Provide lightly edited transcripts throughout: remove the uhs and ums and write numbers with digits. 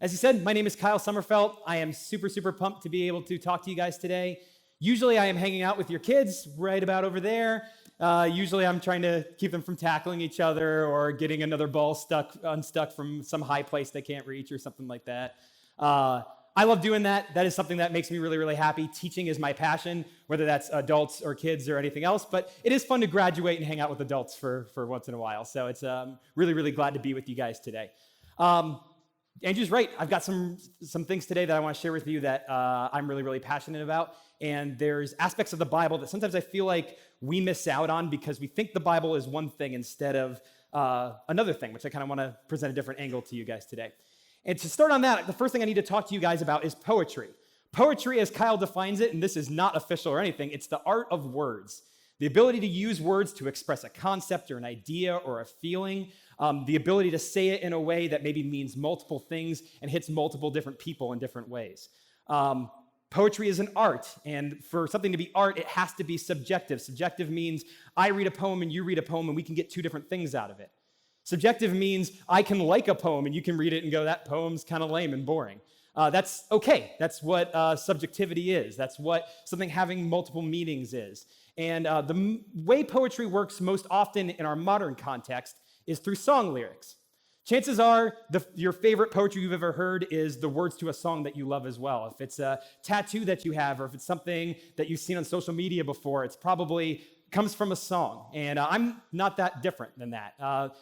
As he said, my name is Kyle Sommerfeld. I am super, super pumped to be able to talk to you guys today. Usually I am hanging out with your kids right about over there. Usually I'm trying to keep them from tackling each other or getting another ball unstuck from some high place they can't reach or something like that. I love doing that. That is something that makes me really, really happy. Teaching is my passion, whether that's adults or kids or anything else. But it is fun to graduate and hang out with adults for once in a while. So it's really, really glad to be with you guys today. Andrew's right. I've got some things today that I want to share with you that I'm really, really passionate about. And there's aspects of the Bible that sometimes I feel like we miss out on because we think the Bible is one thing instead of another thing, which I kind of want to present a different angle to you guys today. And to start on that, the first thing I need to talk to you guys about is poetry. Poetry, as Kyle defines it, and this is not official or anything, it's the art of words. The ability to use words to express a concept or an idea or a feeling, the ability to say it in a way that maybe means multiple things and hits multiple different people in different ways. Poetry is an art, and for something to be art, it has to be subjective. Subjective means I read a poem and you read a poem and we can get two different things out of it. Subjective means I can like a poem and you can read it and go, that poem's kind of lame and boring. That's okay. That's what subjectivity is. That's what something having multiple meanings is. And the way poetry works most often in our modern context is through song lyrics. Chances are your favorite poetry you've ever heard is the words to a song that you love as well. If it's a tattoo that you have or if it's something that you've seen on social media before, it's probably comes from a song. And I'm not that different than that.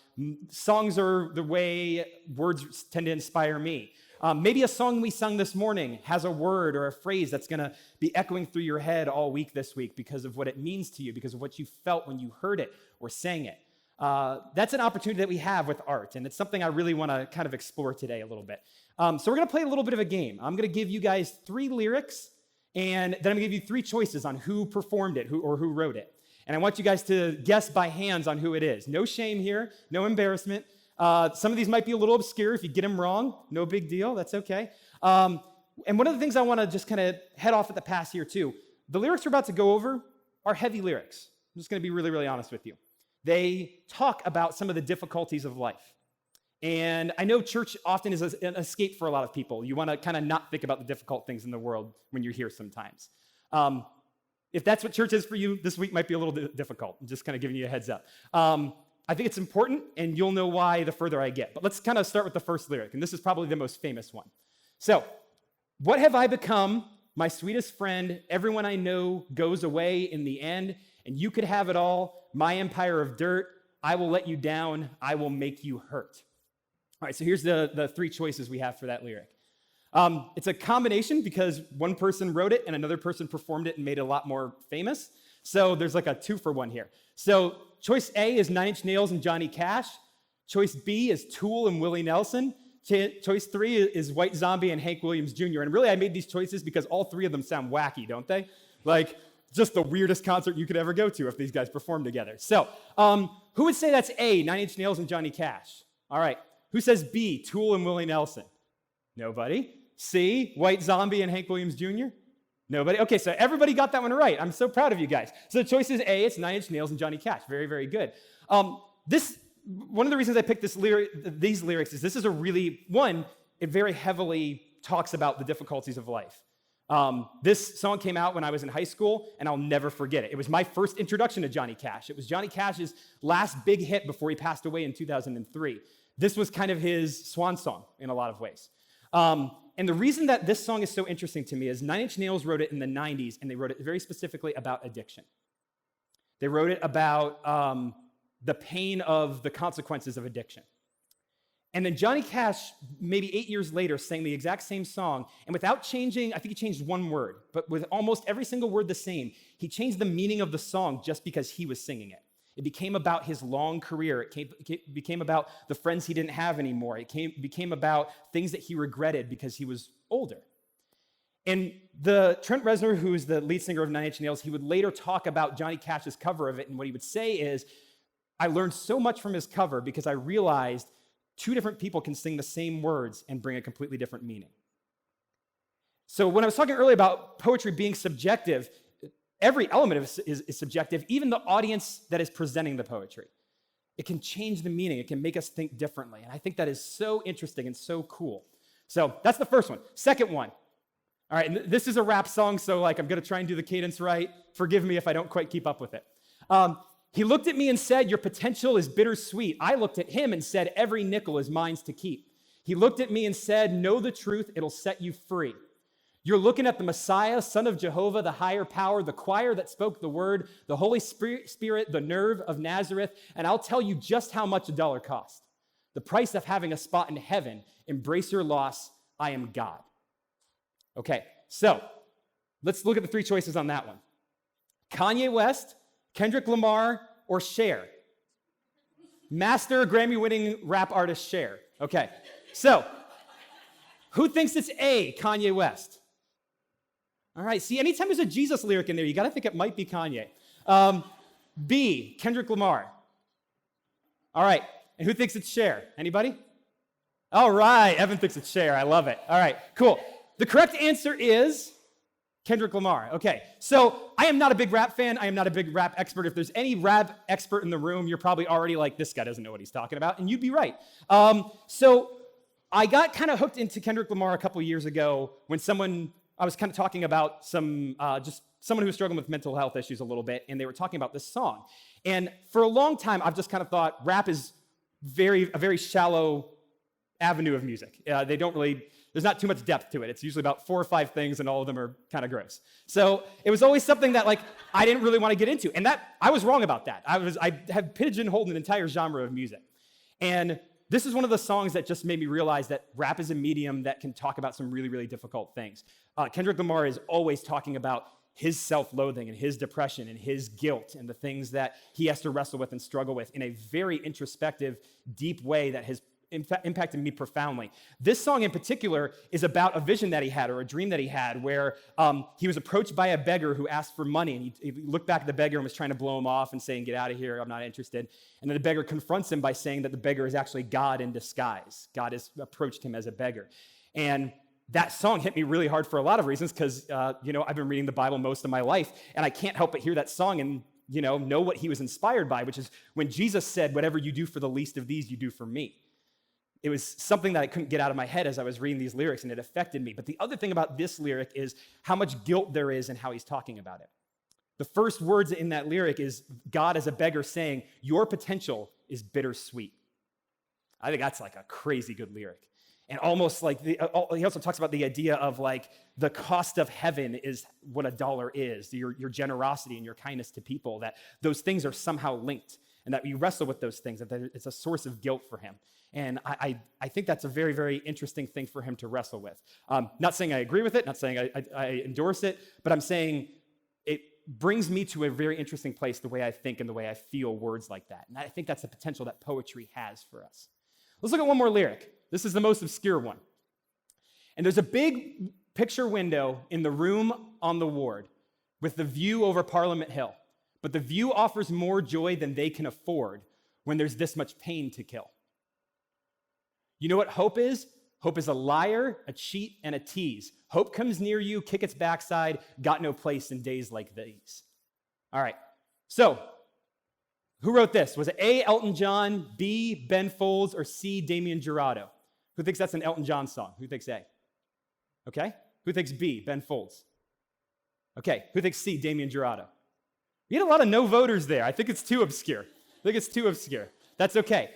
Songs are the way words tend to inspire me. Maybe a song we sung this morning has a word or a phrase that's going to be echoing through your head all week this week because of what it means to you, because of what you felt when you heard it or sang it. That's an opportunity that we have with art, and it's something I really want to kind of explore today a little bit. So we're going to play a little bit of a game. I'm going to give you guys 3 lyrics, and then I'm going to give you 3 choices on who performed it who wrote it. And I want you guys to guess by hands on who it is. No shame here, no embarrassment. Some of these might be a little obscure. If you get them wrong, no big deal. That's okay. And one of the things I want to just kind of head off at the pass here too, the lyrics we're about to go over are heavy lyrics. I'm just going to be really, really honest with you. They talk about some of the difficulties of life. And I know church often is an escape for a lot of people. You want to kind of not think about the difficult things in the world when you're here sometimes. If that's what church is for you, this week might be a little difficult. I'm just kind of giving you a heads up. I think it's important, and you'll know why the further I get. But let's kind of start with the first lyric, and this is probably the most famous one. So, what have I become? My sweetest friend, everyone I know goes away in the end, and you could have it all, my empire of dirt. I will let you down. I will make you hurt. All right, so here's the 3 choices we have for that lyric. It's a combination because one person wrote it and another person performed it and made it a lot more famous. So there's like a 2-for-1 here. So choice A is 9 Inch Nails and Johnny Cash. Choice B is Tool and Willie Nelson. Choice 3 is White Zombie and Hank Williams Jr. And really, I made these choices because all 3 of them sound wacky, don't they? Like, just the weirdest concert you could ever go to if these guys performed together. So who would say that's A, 9 Inch Nails and Johnny Cash? All right. Who says B, Tool and Willie Nelson? Nobody. C, White Zombie and Hank Williams Jr.? Nobody? Okay, so everybody got that one right. I'm so proud of you guys. So the choice is A, it's 9 Inch Nails and Johnny Cash. Very, very good. One of the reasons I picked these lyrics is this is it very heavily talks about the difficulties of life. This song came out when I was in high school, and I'll never forget it. It was my first introduction to Johnny Cash. It was Johnny Cash's last big hit before he passed away in 2003. This was kind of his swan song in a lot of ways. And the reason that this song is so interesting to me is 9 Inch Nails wrote it in the 90s, and they wrote it very specifically about addiction. They wrote it about the pain of the consequences of addiction. And then Johnny Cash, maybe 8 years later, sang the exact same song, and without changing, I think he changed one word, but with almost every single word the same, he changed the meaning of the song just because he was singing it. It became about his long career. It became about the friends he didn't have anymore. It became about things that he regretted because he was older. And Trent Reznor, who is the lead singer of 9 Inch Nails, he would later talk about Johnny Cash's cover of it, and what he would say is, I learned so much from his cover because I realized 2 different people can sing the same words and bring a completely different meaning. So when I was talking earlier about poetry being subjective, every element of it is subjective, even the audience that is presenting the poetry. It can change the meaning. It can make us think differently. And I think that is so interesting and so cool. So that's the first one. Second one. All right, and this is a rap song, so I'm going to try and do the cadence right. Forgive me if I don't quite keep up with it. He looked at me and said, your potential is bittersweet. I looked at him and said, every nickel is mine to keep. He looked at me and said, know the truth, it'll set you free. You're looking at the Messiah, Son of Jehovah, the higher power, the choir that spoke the word, the Holy Spirit, the nerve of Nazareth, and I'll tell you just how much $1 cost. The price of having a spot in heaven. Embrace your loss. I am God. Okay, so let's look at the three choices on that one. Kanye West, Kendrick Lamar, or Cher? Master Grammy-winning rap artist Cher. Okay, so who thinks it's A, Kanye West? All right, see, anytime there's a Jesus lyric in there, you got to think it might be Kanye. B, Kendrick Lamar. All right, and who thinks it's Cher? Anybody? All right, Evan thinks it's Cher. I love it. All right, cool. The correct answer is Kendrick Lamar. Okay, so I am not a big rap fan. I am not a big rap expert. If there's any rap expert in the room, you're probably already like, this guy doesn't know what he's talking about, and you'd be right. So I got kind of hooked into Kendrick Lamar a couple years ago when I was kind of talking about just someone who was struggling with mental health issues a little bit, and they were talking about this song. And for a long time, I've just kind of thought rap is a very shallow avenue of music. There's not too much depth to it. It's usually about 4 or 5 things, and all of them are kind of gross. So it was always something that I didn't really want to get into, and that I was wrong about that. I had pigeonholed an entire genre of music, and this is one of the songs that just made me realize that rap is a medium that can talk about some really, really difficult things. Kendrick Lamar is always talking about his self-loathing and his depression and his guilt and the things that he has to wrestle with and struggle with in a very introspective, deep way that has impacted me profoundly. This song in particular is about a vision that he had or a dream that he had where he was approached by a beggar who asked for money, and he looked back at the beggar and was trying to blow him off and saying, get out of here, I'm not interested. And then the beggar confronts him by saying that the beggar is actually God in disguise. God has approached him as a beggar. And that song hit me really hard for a lot of reasons because, I've been reading the Bible most of my life, and I can't help but hear that song and, know what he was inspired by, which is when Jesus said, whatever you do for the least of these, you do for me. It was something that I couldn't get out of my head as I was reading these lyrics, and it affected me. But the other thing about this lyric is how much guilt there is in how he's talking about it. The first words in that lyric is God as a beggar saying, your potential is bittersweet. I think that's a crazy good lyric. And almost he also talks about the idea of the cost of heaven is what $1 is, your generosity and your kindness to people, that those things are somehow linked and that you wrestle with those things, that it's a source of guilt for him. And I think that's a very, very interesting thing for him to wrestle with. Not saying I agree with it, not saying I endorse it, but I'm saying it brings me to a very interesting place, the way I think and the way I feel words like that. And I think that's the potential that poetry has for us. Let's look at one more lyric. This is the most obscure one. And there's a big picture window in the room on the ward with the view over Parliament Hill. But the view offers more joy than they can afford when there's this much pain to kill. You know what hope is? Hope is a liar, a cheat, and a tease. Hope comes near you, kick its backside, got no place in days like these. All right, so who wrote this? Was it A, Elton John, B, Ben Folds, or C, Damien Jurado? Who thinks that's an Elton John song? Who thinks A? Okay. Who thinks B, Ben Folds? Okay. Who thinks C, Damien Jurado? We had a lot of no voters there. I think it's too obscure. That's okay.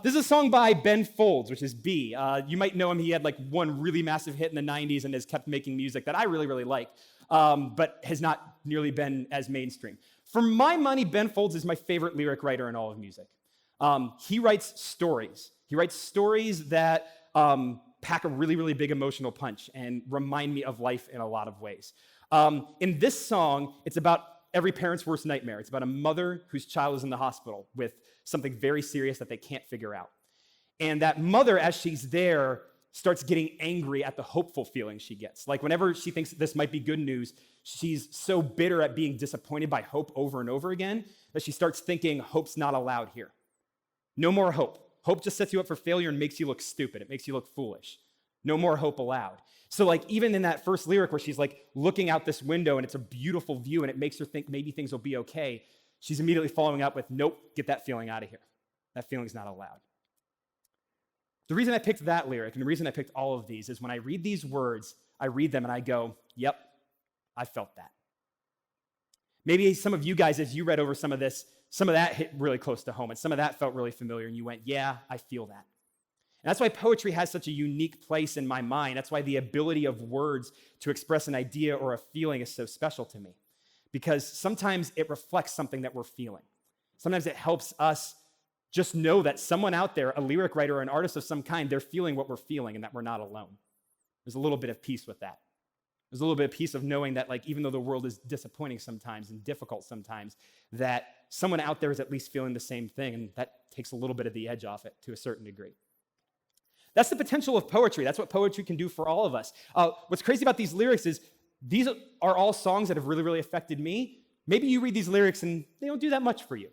This is a song by Ben Folds, which is B. You might know him. He had one really massive hit in the 90s and has kept making music that I really, really like, but has not nearly been as mainstream. For my money, Ben Folds is my favorite lyric writer in all of music. He writes stories. He writes stories that pack a really, really big emotional punch and remind me of life in a lot of ways. In this song, it's about every parent's worst nightmare. It's about a mother whose child is in the hospital with something very serious that they can't figure out. And that mother, as she's there, starts getting angry at the hopeful feeling she gets. Whenever she thinks this might be good news, she's so bitter at being disappointed by hope over and over again that she starts thinking hope's not allowed here. No more hope. Hope just sets you up for failure and makes you look stupid. It makes you look foolish. No more hope allowed. So even in that first lyric where she's looking out this window and it's a beautiful view and it makes her think maybe things will be okay, she's immediately following up with, nope, get that feeling out of here. That feeling's not allowed. The reason I picked that lyric and the reason I picked all of these is when I read these words, I read them and I go, yep, I felt that. Maybe some of you guys, as you read over some of this, some of that hit really close to home and some of that felt really familiar and you went, yeah, I feel that. And that's why poetry has such a unique place in my mind. That's why the ability of words to express an idea or a feeling is so special to me. Because sometimes it reflects something that we're feeling. Sometimes it helps us just know that someone out there, a lyric writer or an artist of some kind, they're feeling what we're feeling and that we're not alone. There's a little bit of peace with that. There's a little bit of peace of knowing that, like, even though the world is disappointing sometimes and difficult sometimes, that someone out there is at least feeling the same thing, and that takes a little bit of the edge off it to a certain degree. That's the potential of poetry. That's what poetry can do for all of us. What's crazy about these lyrics is these are all songs that have really, really affected me. Maybe you read these lyrics and they don't do that much for you.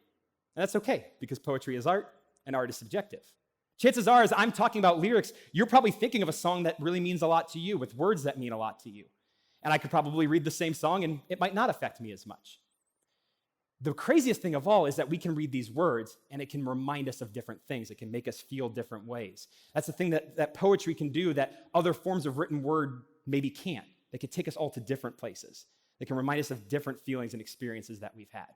And that's okay, because poetry is art and art is subjective. Chances are, as I'm talking about lyrics, you're probably thinking of a song that really means a lot to you, with words that mean a lot to you. And I could probably read the same song and it might not affect me as much. The craziest thing of all is that we can read these words and it can remind us of different things. It can make us feel different ways. That's the thing that poetry can do that other forms of written word maybe can't. They can take us all to different places. They can remind us of different feelings and experiences that we've had.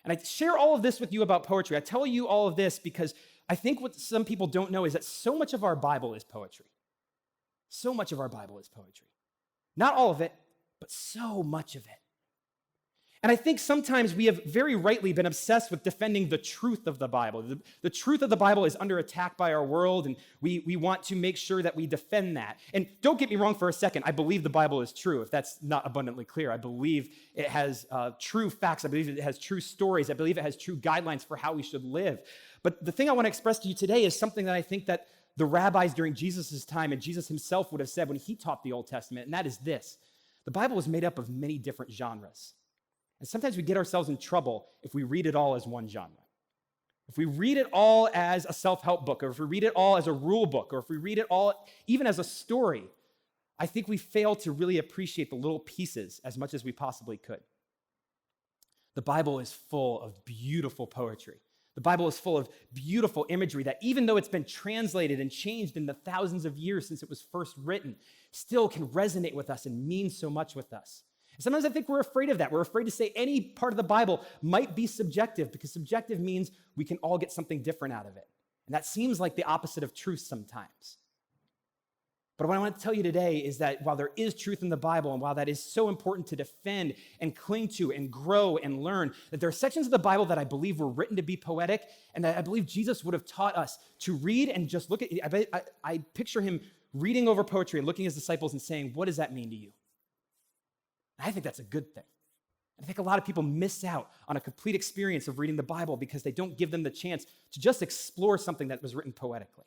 And I share all of this with you about poetry. I tell you all of this because I think what some people don't know is that so much of our Bible is poetry. So much of our Bible is poetry. Not all of it, but so much of it. And I think sometimes we have very rightly been obsessed with defending the truth of the Bible. The truth of the Bible is under attack by our world, and we want to make sure that we defend that. And don't get me wrong for a second. I believe the Bible is true, if that's not abundantly clear. I believe it has true facts. I believe it has true stories. I believe it has true guidelines for how we should live. But the thing I want to express to you today is something that I think that the rabbis during Jesus' time and Jesus himself would have said when he taught the Old Testament, and that is this. The Bible is made up of many different genres. And sometimes we get ourselves in trouble if we read it all as one genre. If we read it all as a self-help book, or if we read it all as a rule book, or if we read it all even as a story, I think we fail to really appreciate the little pieces as much as we possibly could. The Bible is full of beautiful poetry. The Bible is full of beautiful imagery that, even though it's been translated and changed in the thousands of years since it was first written, still can resonate with us and mean so much with us. And sometimes I think we're afraid of that. We're afraid to say any part of the Bible might be subjective, because subjective means we can all get something different out of it. And that seems like the opposite of truth sometimes. But what I want to tell you today is that while there is truth in the Bible, and while that is so important to defend and cling to and grow and learn, that there are sections of the Bible that I believe were written to be poetic, and that I believe Jesus would have taught us to read and just look at it. I picture him reading over poetry and looking at his disciples and saying, what does that mean to you? I think that's a good thing. I think a lot of people miss out on a complete experience of reading the Bible because they don't give them the chance to just explore something that was written poetically.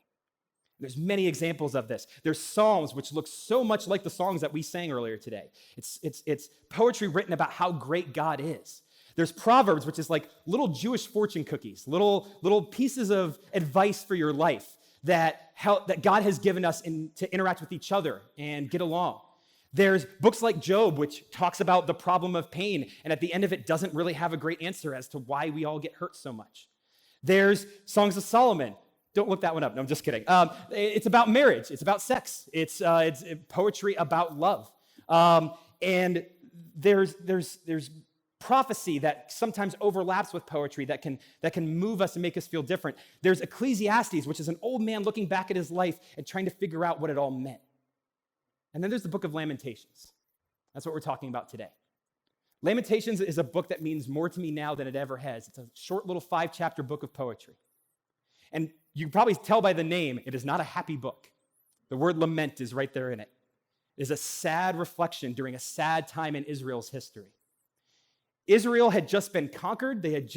There's many examples of this. There's Psalms, which look so much like the songs that we sang earlier today. It's poetry written about how great God is. There's Proverbs, which is like little Jewish fortune cookies, little pieces of advice for your life that God has given us to interact with each other and get along. There's books like Job, which talks about the problem of pain, and at the end of it doesn't really have a great answer as to why we all get hurt so much. There's Songs of Solomon. Don't look that one up. No, I'm just kidding. It's about marriage. It's about sex. It's poetry about love. And there's prophecy that sometimes overlaps with poetry that can move us and make us feel different. There's Ecclesiastes, which is an old man looking back at his life and trying to figure out what it all meant. And then there's the book of Lamentations. That's what we're talking about today. Lamentations is a book that means more to me now than it ever has. It's a short little 5-chapter book of poetry. And you can probably tell by the name, it is not a happy book. The word lament is right there in it. It is a sad reflection during a sad time in Israel's history. Israel had just been conquered. They had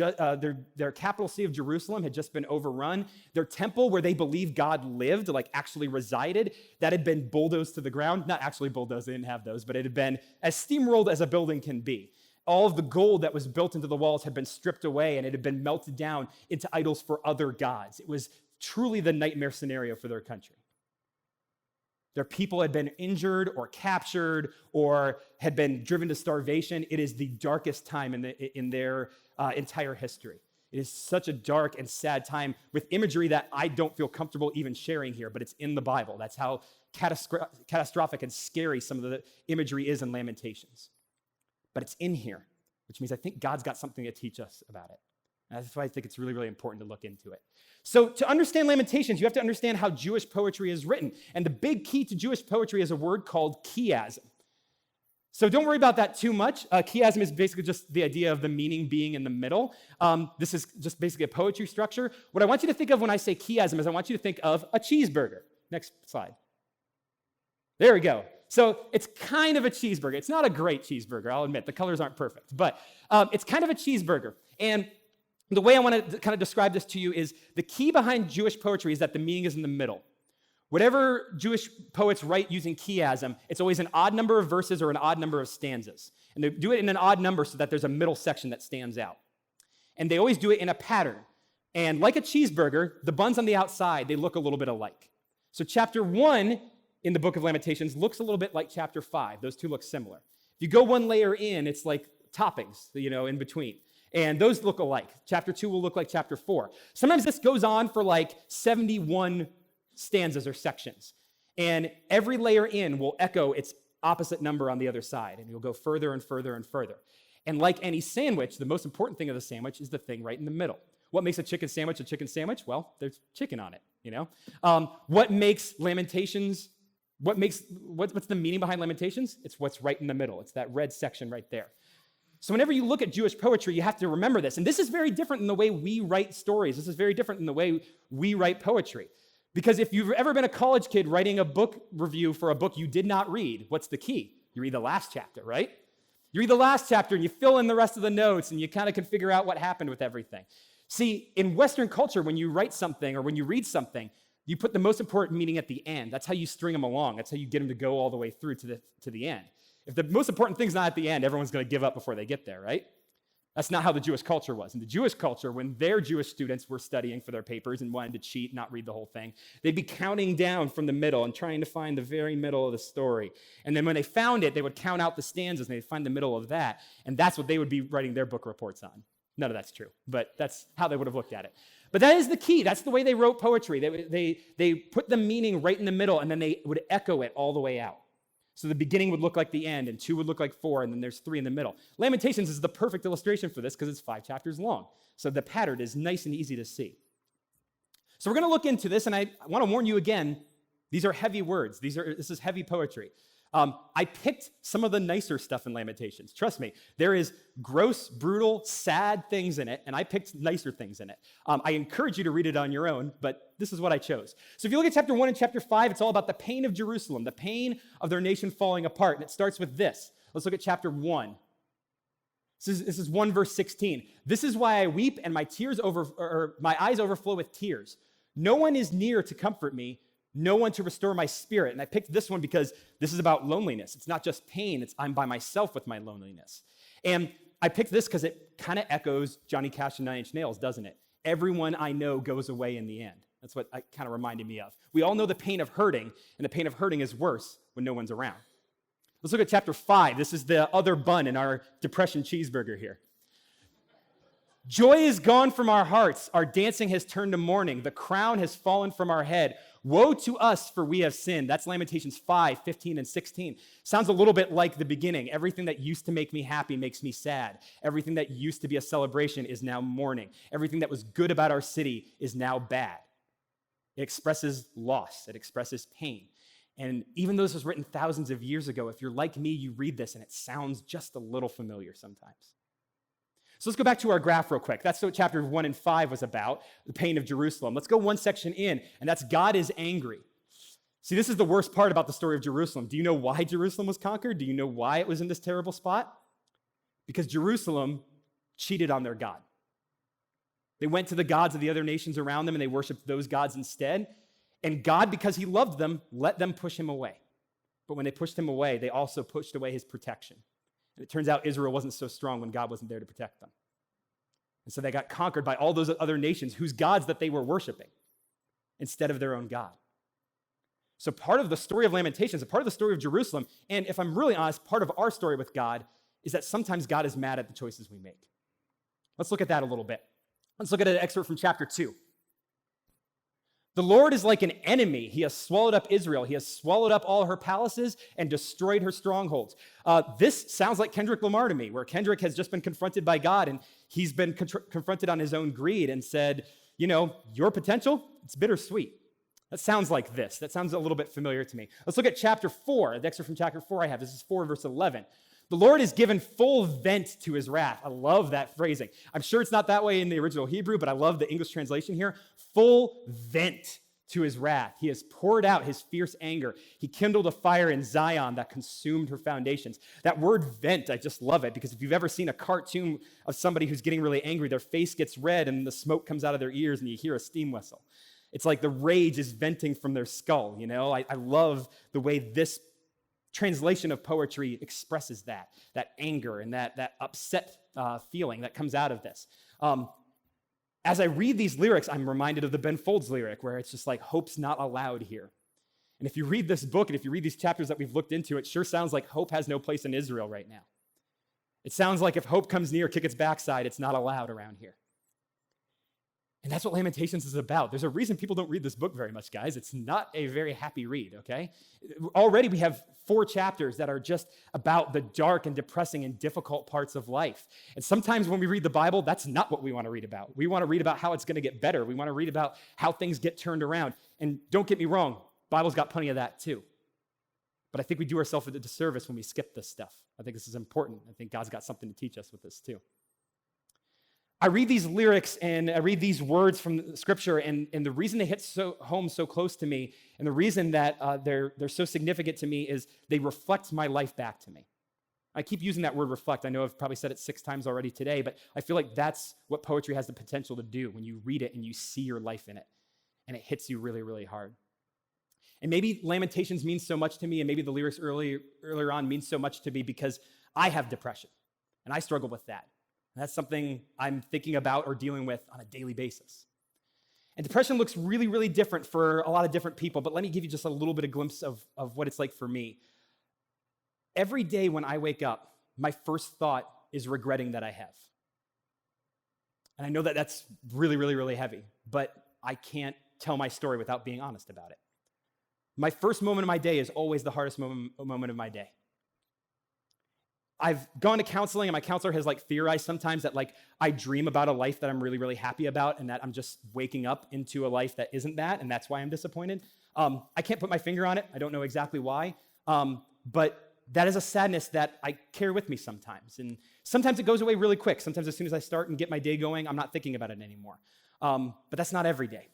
their capital city of Jerusalem had just been overrun. Their temple, where they believed God lived, like actually resided, that had been bulldozed to the ground. Not actually bulldozed, they didn't have those, but it had been as steamrolled as a building can be. All of the gold that was built into the walls had been stripped away, and it had been melted down into idols for other gods. It was truly the nightmare scenario for their country. Their people had been injured or captured or had been driven to starvation. It is the darkest time in their entire history. It is such a dark and sad time with imagery that I don't feel comfortable even sharing here, but it's in the Bible. That's how catastrophic and scary some of the imagery is in Lamentations. But it's in here, which means I think God's got something to teach us about it. And that's why I think it's really, really important to look into it. So to understand Lamentations, you have to understand how Jewish poetry is written. And the big key to Jewish poetry is a word called chiasm. So don't worry about that too much. Chiasm is basically just the idea of the meaning being in the middle. This is just basically a poetry structure. What I want you to think of when I say chiasm is I want you to think of a cheeseburger. Next slide. There we go. So it's kind of a cheeseburger. It's not a great cheeseburger, I'll admit. The colors aren't perfect. But it's kind of a cheeseburger. And the way I want to kind of describe this to you is the key behind Jewish poetry is that the meaning is in the middle. Whatever Jewish poets write using chiasm, it's always an odd number of verses or an odd number of stanzas. And they do it in an odd number so that there's a middle section that stands out. And they always do it in a pattern. And like a cheeseburger, the buns on the outside, they look a little bit alike. So chapter 1 in the book of Lamentations looks a little bit like chapter 5. Those two look similar. If you go one layer in, it's like toppings, in between. And those look alike. Chapter 2 will look like chapter 4. Sometimes this goes on for like 71 stanzas or sections. And every layer in will echo its opposite number on the other side. And you'll go further and further and further. And like any sandwich, the most important thing of the sandwich is the thing right in the middle. What makes a chicken sandwich a chicken sandwich? Well, there's chicken on it, What makes Lamentations, what's the meaning behind Lamentations? It's what's right in the middle. It's that red section right there. So whenever you look at Jewish poetry, you have to remember this. And this is very different than the way we write stories. This is very different than the way we write poetry. Because if you've ever been a college kid writing a book review for a book you did not read, what's the key? You read the last chapter, right? You read the last chapter and you fill in the rest of the notes and you kind of can figure out what happened with everything. See, in Western culture, when you write something or when you read something, you put the most important meaning at the end. That's how you string them along. That's how you get them to go all the way through to the end. If the most important thing's not at the end, everyone's going to give up before they get there, right? That's not how the Jewish culture was. In the Jewish culture, when their Jewish students were studying for their papers and wanted to cheat, not read the whole thing, they'd be counting down from the middle and trying to find the very middle of the story. And then when they found it, they would count out the stanzas and they'd find the middle of that. And that's what they would be writing their book reports on. None of that's true, but that's how they would have looked at it. But that is the key. That's the way they wrote poetry. They put the meaning right in the middle, and then they would echo it all the way out. So the beginning would look like the end, and 2 would look like 4, and then there's 3 in the middle. Lamentations is the perfect illustration for this because it's 5 chapters long. So the pattern is nice and easy to see. So we're going to look into this, and I want to warn you again, these are heavy words. This is heavy poetry. I picked some of the nicer stuff in Lamentations. Trust me, there is gross, brutal, sad things in it, and I picked nicer things in it. I encourage you to read it on your own, but this is what I chose. So if you look at chapter 1 and chapter 5, it's all about the pain of Jerusalem, the pain of their nation falling apart, and it starts with this. Let's look at chapter 1. This is 1 verse 16. This is why I weep and my eyes overflow with tears. No one is near to comfort me, no one to restore my spirit. And I picked this one because this is about loneliness. It's not just pain, I'm by myself with my loneliness. And I picked this because it kind of echoes Johnny Cash and 9 Inch Nails, doesn't it? Everyone I know goes away in the end. That's what it kind of reminded me of. We all know the pain of hurting, and the pain of hurting is worse when no one's around. Let's look at chapter 5. This is the other bun in our depression cheeseburger here. Joy is gone from our hearts. Our dancing has turned to mourning. The crown has fallen from our head. Woe to us, for we have sinned. That's Lamentations 5, 15, and 16. Sounds a little bit like the beginning. Everything that used to make me happy makes me sad. Everything that used to be a celebration is now mourning. Everything that was good about our city is now bad. It expresses loss. It expresses pain. And even though this was written thousands of years ago, if you're like me, you read this and it sounds just a little familiar sometimes. So let's go back to our graph real quick. That's what chapter 1 and 5 was about, the pain of Jerusalem. Let's go one section in, and that's God is angry. See, this is the worst part about the story of Jerusalem. Do you know why Jerusalem was conquered? Do you know why it was in this terrible spot? Because Jerusalem cheated on their God. They went to the gods of the other nations around them, and they worshiped those gods instead. And God, because he loved them, let them push him away. But when they pushed him away, they also pushed away his protection. And it turns out Israel wasn't so strong when God wasn't there to protect them. And so they got conquered by all those other nations whose gods that they were worshiping instead of their own God. So part of the story of Lamentations, a part of the story of Jerusalem, and if I'm really honest, part of our story with God is that sometimes God is mad at the choices we make. Let's look at that a little bit. Let's look at an excerpt from chapter 2. The Lord is like an enemy. He has swallowed up Israel. He has swallowed up all her palaces and destroyed her strongholds. This sounds like Kendrick Lamar to me, where Kendrick has just been confronted by God, and he's been confronted on his own greed and said, you know, your potential, it's bittersweet. That sounds like this. That sounds a little bit familiar to me. Let's look at chapter 4. The excerpt from chapter 4 I have. This is 4 verse 11. The Lord has given full vent to his wrath. I love that phrasing. I'm sure it's not that way in the original Hebrew, but I love the English translation here. Full vent to his wrath. He has poured out his fierce anger. He kindled a fire in Zion that consumed her foundations. That word vent, I just love it, because if you've ever seen a cartoon of somebody who's getting really angry, their face gets red and the smoke comes out of their ears and you hear a steam whistle. It's like the rage is venting from their skull, you know? I love the way this translation of poetry expresses that anger and that upset feeling that comes out of this. As I read these lyrics, I'm reminded of the Ben Folds lyric, where it's just like, hope's not allowed here. And if you read this book and if you read these chapters that we've looked into, it sure sounds like hope has no place in Israel right now. It sounds like if hope comes near, kick its backside, it's not allowed around here. And that's what Lamentations is about. There's a reason people don't read this book very much, guys. It's not a very happy read, okay? Already we have 4 chapters that are just about the dark and depressing and difficult parts of life. And sometimes when we read the Bible, that's not what we want to read about. We want to read about how it's going to get better. We want to read about how things get turned around. And don't get me wrong, Bible's got plenty of that too. But I think we do ourselves a disservice when we skip this stuff. I think this is important. I think God's got something to teach us with this too. I read these lyrics and I read these words from Scripture, and the reason they hit home so close to me, and the reason that they're so significant to me, is they reflect my life back to me. I keep using that word reflect. I know I've probably said it 6 times already today, but I feel like that's what poetry has the potential to do when you read it and you see your life in it, and it hits you really, really hard. And maybe Lamentations means so much to me, and maybe the lyrics earlier on mean so much to me because I have depression, and I struggle with that. That's something I'm thinking about or dealing with on a daily basis. And depression looks really, really different for a lot of different people, but let me give you just a little bit of glimpse of what it's like for me. Every day when I wake up, my first thought is regretting that I have. And I know that that's really, really, really heavy, but I can't tell my story without being honest about it. My first moment of my day is always the hardest moment of my day. I've gone to counseling, and my counselor has theorized sometimes that I dream about a life that I'm really, really happy about, and that I'm just waking up into a life that isn't that, and that's why I'm disappointed. I can't put my finger on it. I don't know exactly why. But that is a sadness that I carry with me sometimes. And sometimes it goes away really quick. Sometimes as soon as I start and get my day going, I'm not thinking about it anymore. But that's not every day.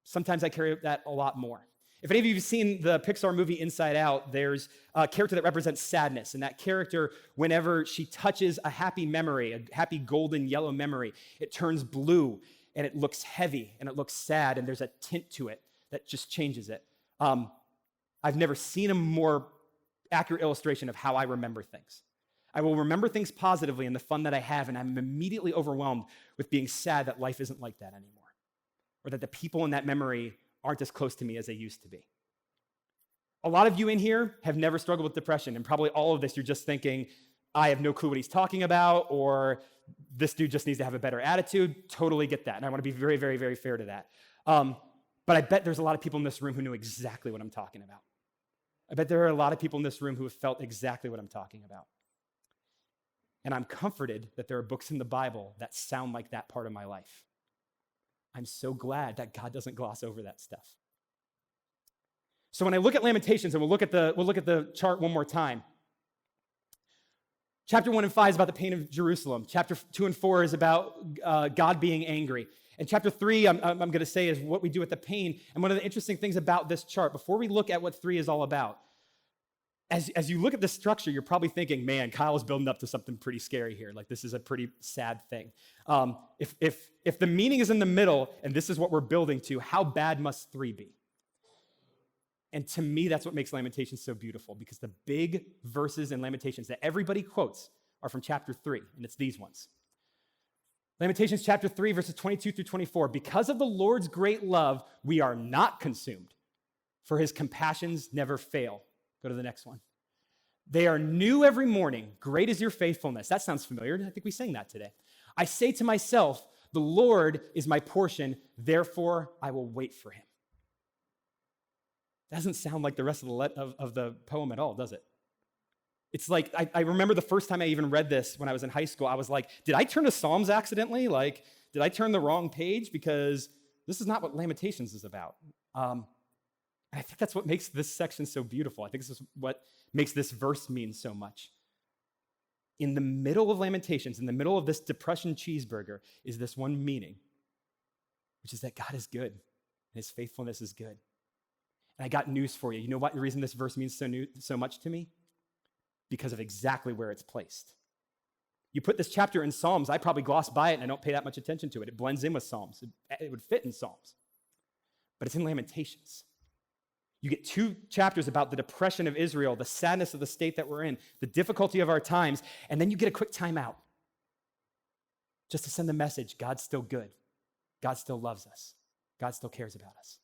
Sometimes I carry that a lot more. If any of you have seen the Pixar movie Inside Out, there's a character that represents sadness. And that character, whenever she touches a happy memory, a happy golden yellow memory, it turns blue and it looks heavy and it looks sad, and there's a tint to it that just changes it. I've never seen a more accurate illustration of how I remember things. I will remember things positively and the fun that I have, and I'm immediately overwhelmed with being sad that life isn't like that anymore, or that the people in that memory aren't as close to me as they used to be. A lot of you in here have never struggled with depression, and probably all of this you're just thinking, I have no clue what he's talking about, or this dude just needs to have a better attitude. Totally get that, and I want to be very, very, very fair to that. But I bet there's a lot of people in this room who know exactly what I'm talking about. I bet there are a lot of people in this room who have felt exactly what I'm talking about. And I'm comforted that there are books in the Bible that sound like that part of my life. I'm so glad that God doesn't gloss over that stuff. So when I look at Lamentations, and we'll look at the chart one more time. Chapter 1 and 5 is about the pain of Jerusalem. Chapter 2 and 4 is about God being angry. And chapter 3, I'm going to say, is what we do with the pain. And one of the interesting things about this chart, before we look at what 3 is all about, as you look at the structure, you're probably thinking, man, Kyle's building up to something pretty scary here. This is a pretty sad thing. If the meaning is in the middle, and this is what we're building to, how bad must 3 be? And to me, that's what makes Lamentations so beautiful, because the big verses in Lamentations that everybody quotes are from chapter 3, and it's these ones. Lamentations chapter 3, verses 22 through 24. Because of the Lord's great love, we are not consumed, for his compassions never fail. Go to the next one. They are new every morning. Great is your faithfulness. That sounds familiar. I think we sang that today. I say to myself, the Lord is my portion, therefore I will wait for him. Doesn't sound like the rest of the poem at all, does it? It's like, I remember the first time I even read this when I was in high school, I was like, did I turn to Psalms accidentally? Like, did I turn the wrong page? Because this is not what Lamentations is about. And I think that's what makes this section so beautiful. I think this is what makes this verse mean so much. In the middle of Lamentations, in the middle of this depression cheeseburger, is this one meaning, which is that God is good, and his faithfulness is good. And I got news for you. You know what the reason this verse means so much to me? Because of exactly where it's placed. You put this chapter in Psalms, I probably gloss by it and I don't pay that much attention to it. It blends in with Psalms. It would fit in Psalms. But it's in Lamentations. You get 2 chapters about the depression of Israel, the sadness of the state that we're in, the difficulty of our times, and then you get a quick time out just to send the message, God's still good. God still loves us. God still cares about us.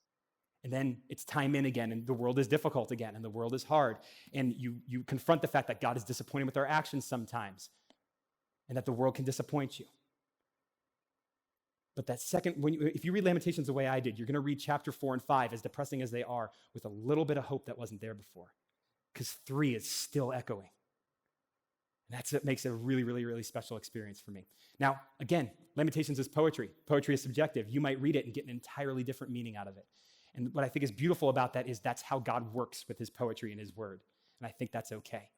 And then it's time in again, and the world is difficult again, and the world is hard. And you confront the fact that God is disappointed with our actions sometimes, and that the world can disappoint you. But that second, if you read Lamentations the way I did, you're going to read chapter 4 and 5, as depressing as they are, with a little bit of hope that wasn't there before. Because 3 is still echoing. And that's what makes it a really, really, really special experience for me. Now, again, Lamentations is poetry. Poetry is subjective. You might read it and get an entirely different meaning out of it. And what I think is beautiful about that is that's how God works with his poetry and his word. And I think that's okay.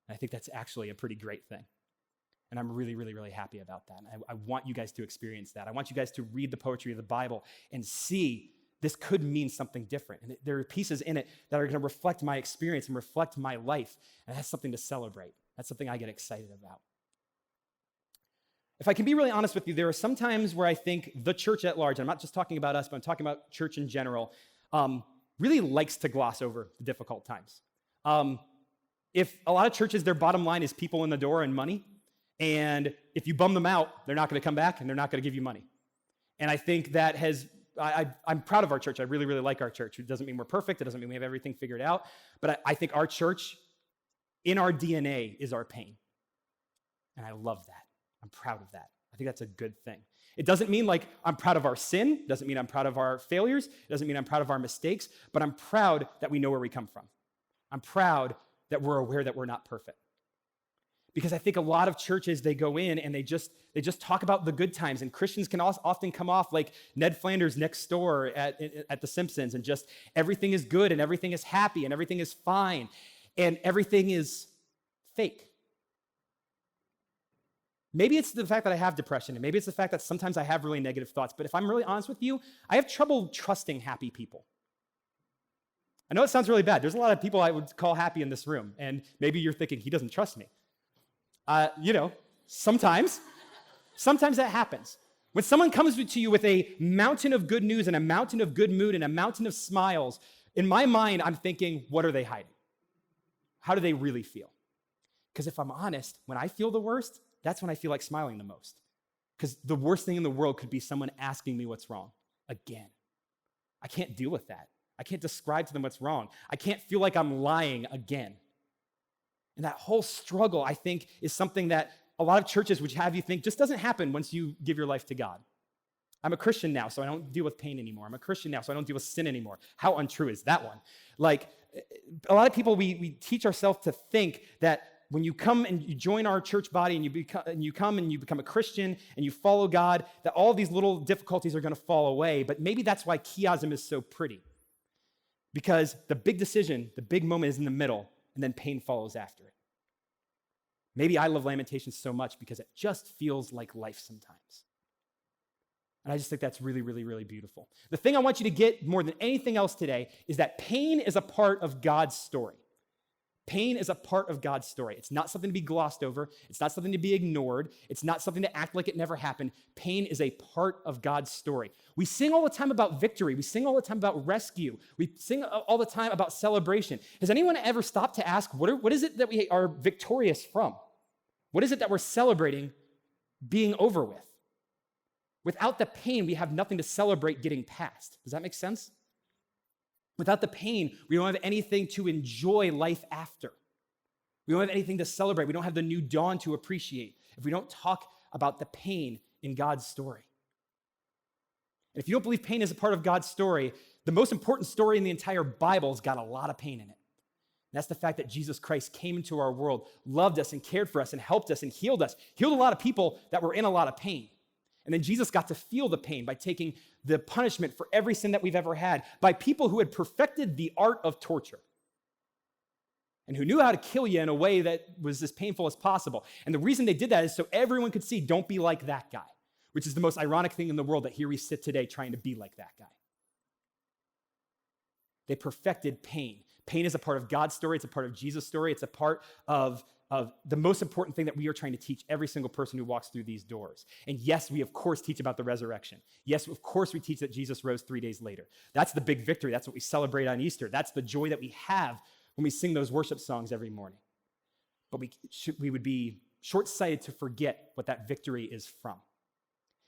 And I think that's actually a pretty great thing. And I'm really, really, really happy about that. And I want you guys to experience that. I want you guys to read the poetry of the Bible and see this could mean something different. And there are pieces in it that are going to reflect my experience and reflect my life. And that's something to celebrate. That's something I get excited about. If I can be really honest with you, there are some times where I think the church at large, I'm not just talking about us, but I'm talking about church in general, really likes to gloss over the difficult times. If a lot of churches, their bottom line is people in the door and money, and if you bum them out, they're not going to come back and they're not going to give you money. And I think that I'm proud of our church. I really, really like our church. It doesn't mean we're perfect. It doesn't mean we have everything figured out. But I think our church, in our DNA, is our pain. And I love that. I'm proud of that. I think that's a good thing. It doesn't mean like I'm proud of our sin. It doesn't mean I'm proud of our failures. It doesn't mean I'm proud of our mistakes. But I'm proud that we know where we come from. I'm proud that we're aware that we're not perfect. Because I think a lot of churches, they go in and they just talk about the good times. And Christians can often come off like Ned Flanders next door at The Simpsons, and just everything is good and everything is happy and everything is fine and everything is fake. Maybe it's the fact that I have depression, and maybe it's the fact that sometimes I have really negative thoughts. But if I'm really honest with you, I have trouble trusting happy people. I know it sounds really bad. There's a lot of people I would call happy in this room, and maybe you're thinking, he doesn't trust me. Sometimes that happens. When someone comes to you with a mountain of good news and a mountain of good mood and a mountain of smiles, in my mind, I'm thinking, what are they hiding? How do they really feel? Because if I'm honest, when I feel the worst, that's when I feel like smiling the most. Because the worst thing in the world could be someone asking me what's wrong again. I can't deal with that. I can't describe to them what's wrong. I can't feel like I'm lying again. And that whole struggle, I think, is something that a lot of churches would have you think just doesn't happen once you give your life to God. I'm a Christian now, so I don't deal with pain anymore. I'm a Christian now, so I don't deal with sin anymore. How untrue is that one? Like, a lot of people, we teach ourselves to think that when you come and you join our church body and you come and you become a Christian and you follow God, that all these little difficulties are going to fall away. But maybe that's why chiasm is so pretty. Because the big decision, the big moment is in the middle, and then pain follows after it. Maybe I love Lamentations so much because it just feels like life sometimes. And I just think that's really, really, really beautiful. The thing I want you to get more than anything else today is that pain is a part of God's story. Pain is a part of God's story. It's not something to be glossed over. It's not something to be ignored. It's not something to act like it never happened. Pain is a part of God's story. We sing all the time about victory. We sing all the time about rescue. We sing all the time about celebration. Has anyone ever stopped to ask, what is it that we are victorious from? What is it that we're celebrating being over with? Without the pain, we have nothing to celebrate getting past. Does that make sense? Without the pain, we don't have anything to enjoy life after. We don't have anything to celebrate. We don't have the new dawn to appreciate if we don't talk about the pain in God's story. And if you don't believe pain is a part of God's story, the most important story in the entire Bible's got a lot of pain in it. And that's the fact that Jesus Christ came into our world, loved us and cared for us and helped us and healed us, healed a lot of people that were in a lot of pain. And then Jesus got to feel the pain by taking the punishment for every sin that we've ever had by people who had perfected the art of torture and who knew how to kill you in a way that was as painful as possible. And the reason they did that is so everyone could see, don't be like that guy, which is the most ironic thing in the world, that here we sit today trying to be like that guy. They perfected pain. Pain is a part of God's story. It's a part of Jesus' story. It's a part of the most important thing that we are trying to teach every single person who walks through these doors. And yes, we of course teach about the resurrection. Yes, of course we teach that Jesus rose 3 days later. That's the big victory. That's what we celebrate on Easter. That's the joy that we have when we sing those worship songs every morning. But we would be short-sighted to forget what that victory is from.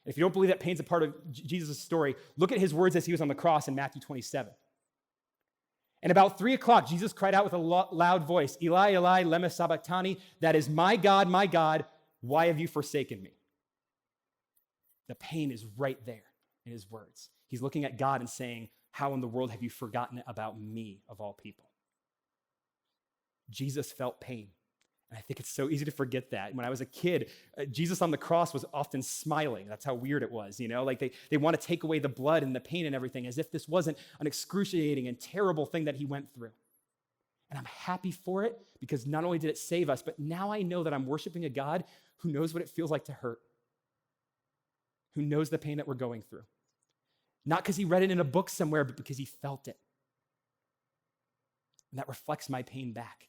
If you don't believe that pain's a part of Jesus' story, look at his words as he was on the cross in Matthew 27. And about 3 o'clock, Jesus cried out with a loud voice, Eli, Eli, lema sabachthani, that is, my God, why have you forsaken me? The pain is right there in his words. He's looking at God and saying, how in the world have you forgotten about me, of all people? Jesus felt pain. And I think it's so easy to forget that. When I was a kid, Jesus on the cross was often smiling. That's how weird it was, Like they want to take away the blood and the pain and everything as if this wasn't an excruciating and terrible thing that he went through. And I'm happy for it because not only did it save us, but now I know that I'm worshiping a God who knows what it feels like to hurt, who knows the pain that we're going through. Not because he read it in a book somewhere, but because he felt it. And that reflects my pain back.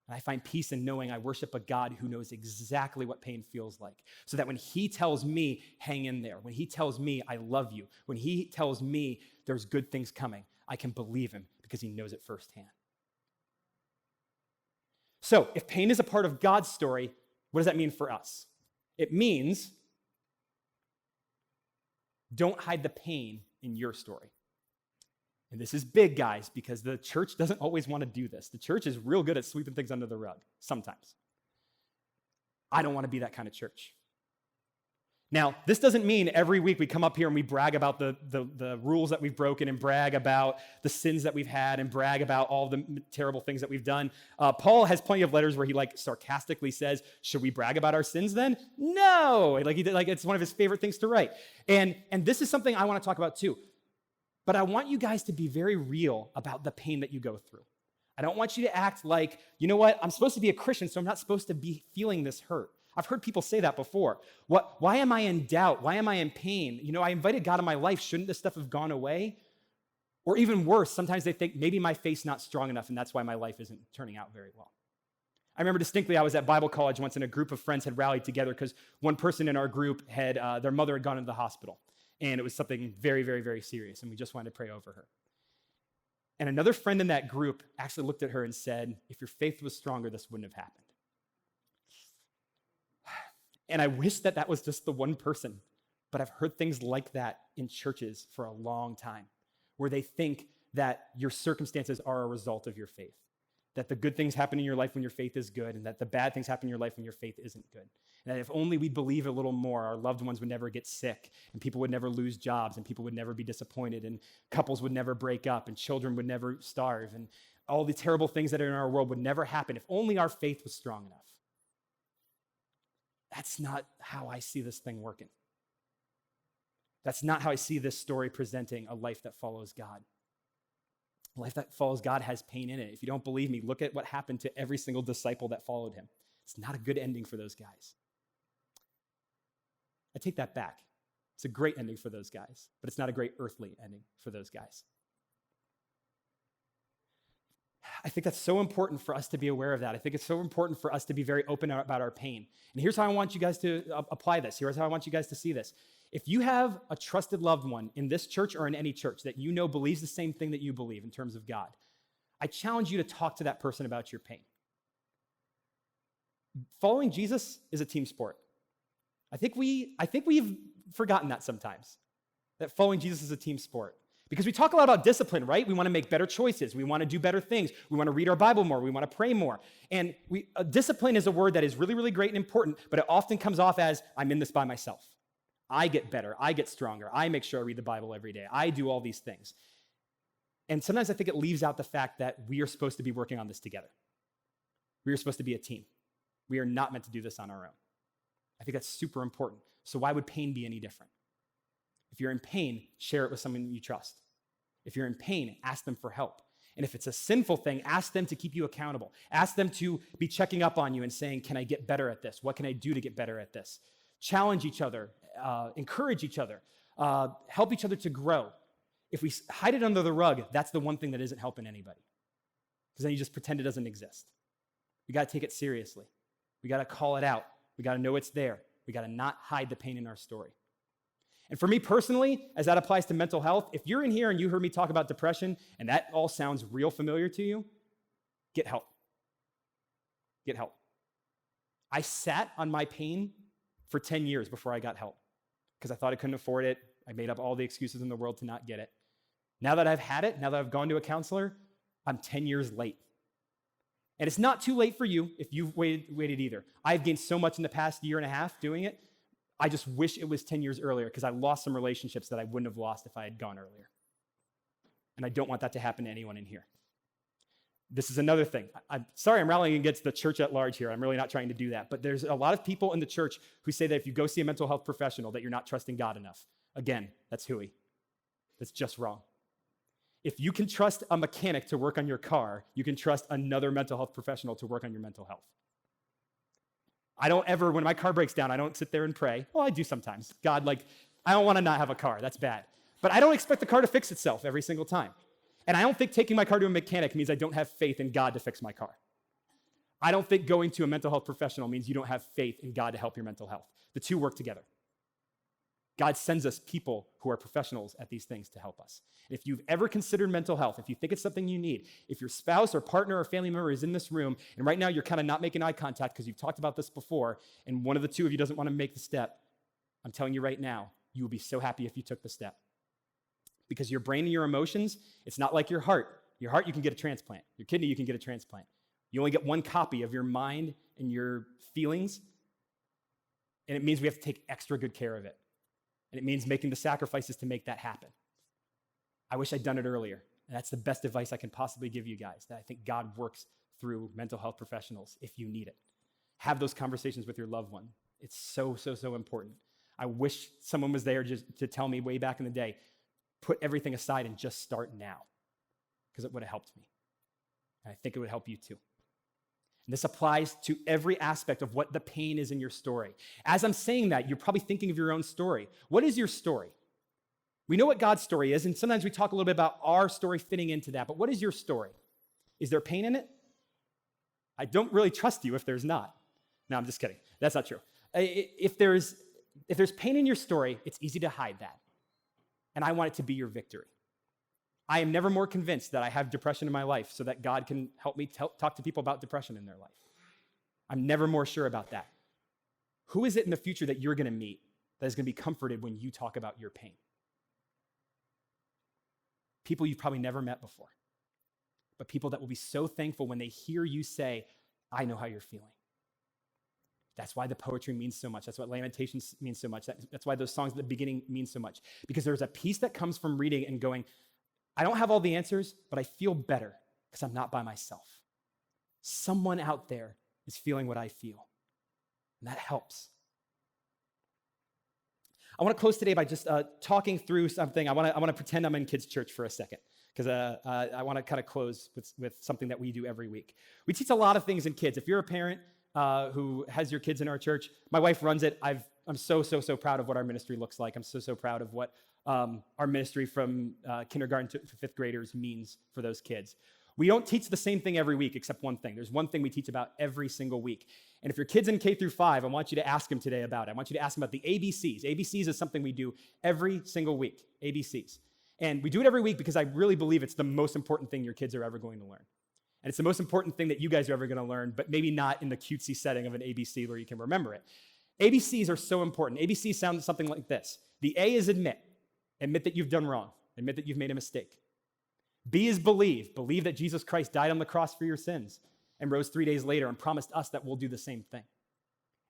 And I find peace in knowing I worship a God who knows exactly what pain feels like. So that when he tells me, hang in there, when he tells me, I love you, when he tells me there's good things coming, I can believe him because he knows it firsthand. So if pain is a part of God's story, what does that mean for us? It means don't hide the pain in your story. And this is big, guys, because the church doesn't always want to do this. The church is real good at sweeping things under the rug, sometimes. I don't want to be that kind of church. Now, this doesn't mean every week we come up here and we brag about the rules that we've broken and brag about the sins that we've had and brag about all the terrible things that we've done. Paul has plenty of letters where he sarcastically says, should we brag about our sins then? No! It's one of his favorite things to write. And this is something I want to talk about too. But I want you guys to be very real about the pain that you go through. I don't want you to act like, you know what, I'm supposed to be a Christian, so I'm not supposed to be feeling this hurt. I've heard people say that before. Why am I in doubt? Why am I in pain? I invited God in my life. Shouldn't this stuff have gone away? Or even worse, sometimes they think maybe my faith's not strong enough and that's why my life isn't turning out very well. I remember distinctly I was at Bible college once and a group of friends had rallied together because one person in our group had, their mother had gone into the hospital. And it was something very, very, very serious, and we just wanted to pray over her. And another friend in that group actually looked at her and said, if your faith was stronger, this wouldn't have happened. And I wish that was just the one person, but I've heard things like that in churches for a long time, where they think that your circumstances are a result of your faith, that the good things happen in your life when your faith is good, and that the bad things happen in your life when your faith isn't good. And that if only we believe a little more, our loved ones would never get sick, and people would never lose jobs, and people would never be disappointed, and couples would never break up, and children would never starve, and all the terrible things that are in our world would never happen if only our faith was strong enough. That's not how I see this thing working. That's not how I see this story presenting a life that follows God. A life that follows God has pain in it. If you don't believe me, look at what happened to every single disciple that followed him. It's not a good ending for those guys. I take that back. It's a great ending for those guys, but it's not a great earthly ending for those guys. I think that's so important for us to be aware of that. I think it's so important for us to be very open about our pain. And here's how I want you guys to apply this. Here's how I want you guys to see this. If you have a trusted loved one in this church or in any church that you know believes the same thing that you believe in terms of God, I challenge you to talk to that person about your pain. Following Jesus is a team sport. I think we've forgotten that sometimes, that following Jesus is a team sport. Because we talk a lot about discipline, right? We want to make better choices. We want to do better things. We want to read our Bible more. We want to pray more. And discipline is a word that is really, really great and important, but it often comes off as, I'm in this by myself. I get better. I get stronger. I make sure I read the Bible every day. I do all these things. And sometimes I think it leaves out the fact that we are supposed to be working on this together. We are supposed to be a team. We are not meant to do this on our own. I think that's super important. So why would pain be any different? If you're in pain, share it with someone you trust. If you're in pain, ask them for help. And if it's a sinful thing, ask them to keep you accountable. Ask them to be checking up on you and saying, can I get better at this? What can I do to get better at this? Challenge each other, encourage each other, help each other to grow. If we hide it under the rug, that's the one thing that isn't helping anybody. Because then you just pretend it doesn't exist. We got to take it seriously. We got to call it out. We got to know it's there. We got to not hide the pain in our story. And for me personally, as that applies to mental health, if you're in here and you heard me talk about depression and that all sounds real familiar to you, get help. Get help. I sat on my pain for 10 years before I got help because I thought I couldn't afford it. I made up all the excuses in the world to not get it. Now that I've had it, now that I've gone to a counselor, I'm 10 years late. And it's not too late for you if you've waited either. I've gained so much in the past year and a half doing it. I just wish it was 10 years earlier because I lost some relationships that I wouldn't have lost if I had gone earlier. And I don't want that to happen to anyone in here. This is another thing. I'm sorry I'm rallying against the church at large here. I'm really not trying to do that. But there's a lot of people in the church who say that if you go see a mental health professional, that you're not trusting God enough. Again, that's hooey. That's just wrong. If you can trust a mechanic to work on your car, you can trust another mental health professional to work on your mental health. I don't ever, when my car breaks down, I don't sit there and pray. Well, I do sometimes. God, I don't want to not have a car. That's bad. But I don't expect the car to fix itself every single time. And I don't think taking my car to a mechanic means I don't have faith in God to fix my car. I don't think going to a mental health professional means you don't have faith in God to help your mental health. The two work together. God sends us people who are professionals at these things to help us. And if you've ever considered mental health, if you think it's something you need, if your spouse or partner or family member is in this room, and right now you're kind of not making eye contact because you've talked about this before, and one of the two of you doesn't want to make the step, I'm telling you right now, you will be so happy if you took the step. Because your brain and your emotions, it's not like your heart. Your heart, you can get a transplant. Your kidney, you can get a transplant. You only get one copy of your mind and your feelings, and it means we have to take extra good care of it. And it means making the sacrifices to make that happen. I wish I'd done it earlier. And that's the best advice I can possibly give you guys, that I think God works through mental health professionals if you need it. Have those conversations with your loved one. It's so, so, so important. I wish someone was there just to tell me way back in the day, put everything aside and just start now, because it would have helped me. And I think it would help you too. And this applies to every aspect of what the pain is in your story. As I'm saying that, you're probably thinking of your own story. What is your story? We know what God's story is, and sometimes we talk a little bit about our story fitting into that, but what is your story? Is there pain in it? I don't really trust you if there's not. No, I'm just kidding. That's not true. If there's pain in your story, it's easy to hide that. And I want it to be your victory. I am never more convinced that I have depression in my life so that God can help me talk to people about depression in their life. I'm never more sure about that. Who is it in the future that you're going to meet that is going to be comforted when you talk about your pain? People you've probably never met before, but people that will be so thankful when they hear you say, I know how you're feeling. That's why the poetry means so much. That's what Lamentations means so much. That's why those songs at the beginning mean so much. Because there's a peace that comes from reading and going, I don't have all the answers, but I feel better because I'm not by myself. Someone out there is feeling what I feel, and that helps. I want to close today by just talking through something. I want to pretend I'm in kids' church for a second, because I want to kind of close with something that we do every week. We teach a lot of things in kids. If you're a parent who has your kids in our church, my wife runs it. I'm so proud of what our ministry looks like. I'm so proud of what our ministry from kindergarten to fifth graders means for those kids. We don't teach the same thing every week except one thing. There's one thing we teach about every single week. And if your kid's in K through 5, I want you to ask them today about it. I want you to ask them about the ABCs. ABCs is something we do every single week, ABCs. And we do it every week because I really believe it's the most important thing your kids are ever going to learn. And it's the most important thing that you guys are ever going to learn, but maybe not in the cutesy setting of an ABC where you can remember it. ABCs are so important. ABCs sound something like this. The A is admit. Admit that you've done wrong. Admit that you've made a mistake. B is believe. Believe that Jesus Christ died on the cross for your sins and rose 3 days later and promised us that we'll do the same thing.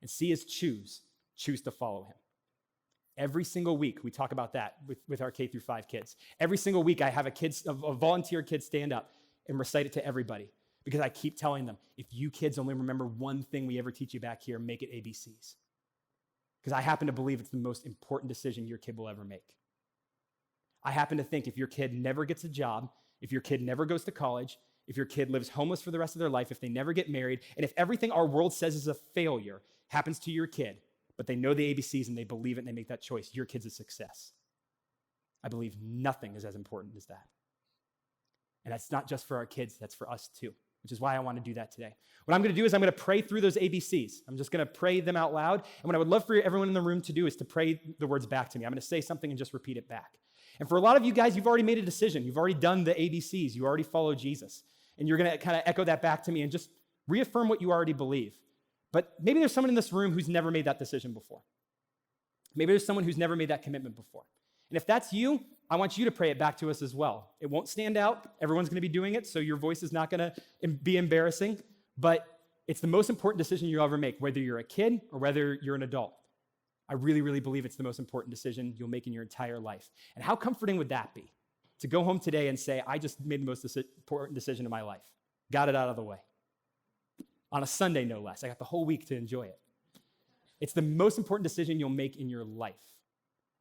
And C is choose. Choose to follow him. Every single week, we talk about that with our K through 5 kids. Every single week, I have a volunteer kid stand up and recite it to everybody because I keep telling them, if you kids only remember one thing we ever teach you back here, make it ABCs. Because I happen to believe it's the most important decision your kid will ever make. I happen to think if your kid never gets a job, if your kid never goes to college, if your kid lives homeless for the rest of their life, if they never get married, and if everything our world says is a failure happens to your kid, but they know the ABCs and they believe it and they make that choice, your kid's a success. I believe nothing is as important as that. And that's not just for our kids, that's for us too, which is why I want to do that today. What I'm going to do is I'm going to pray through those ABCs. I'm just going to pray them out loud. And what I would love for everyone in the room to do is to pray the words back to me. I'm going to say something and just repeat it back. And for a lot of you guys, you've already made a decision. You've already done the ABCs. You already follow Jesus. And you're going to kind of echo that back to me and just reaffirm what you already believe. But maybe there's someone in this room who's never made that decision before. Maybe there's someone who's never made that commitment before. And if that's you, I want you to pray it back to us as well. It won't stand out. Everyone's going to be doing it, so your voice is not going to be embarrassing. But it's the most important decision you'll ever make, whether you're a kid or whether you're an adult. I really, really believe it's the most important decision you'll make in your entire life. And how comforting would that be? To go home today and say, I just made the most important decision of my life. Got it out of the way. On a Sunday, no less. I got the whole week to enjoy it. It's the most important decision you'll make in your life.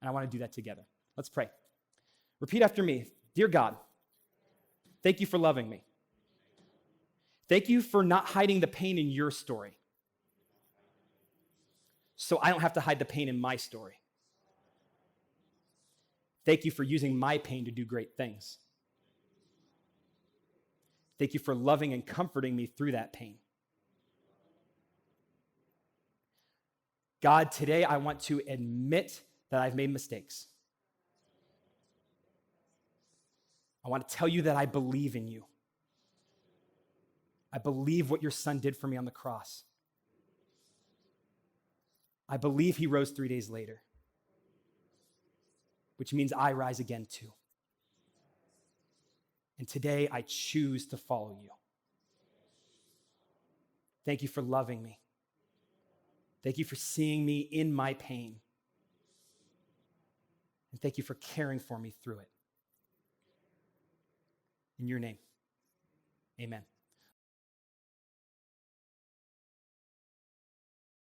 And I want to do that together. Let's pray. Repeat after me. Dear God, thank you for loving me. Thank you for not hiding the pain in your story, so I don't have to hide the pain in my story. Thank you for using my pain to do great things. Thank you for loving and comforting me through that pain. God, today I want to admit that I've made mistakes. I want to tell you that I believe in you. I believe what your son did for me on the cross. I believe he rose 3 days later, which means I rise again too. And today I choose to follow you. Thank you for loving me. Thank you for seeing me in my pain. And thank you for caring for me through it. In your name, amen.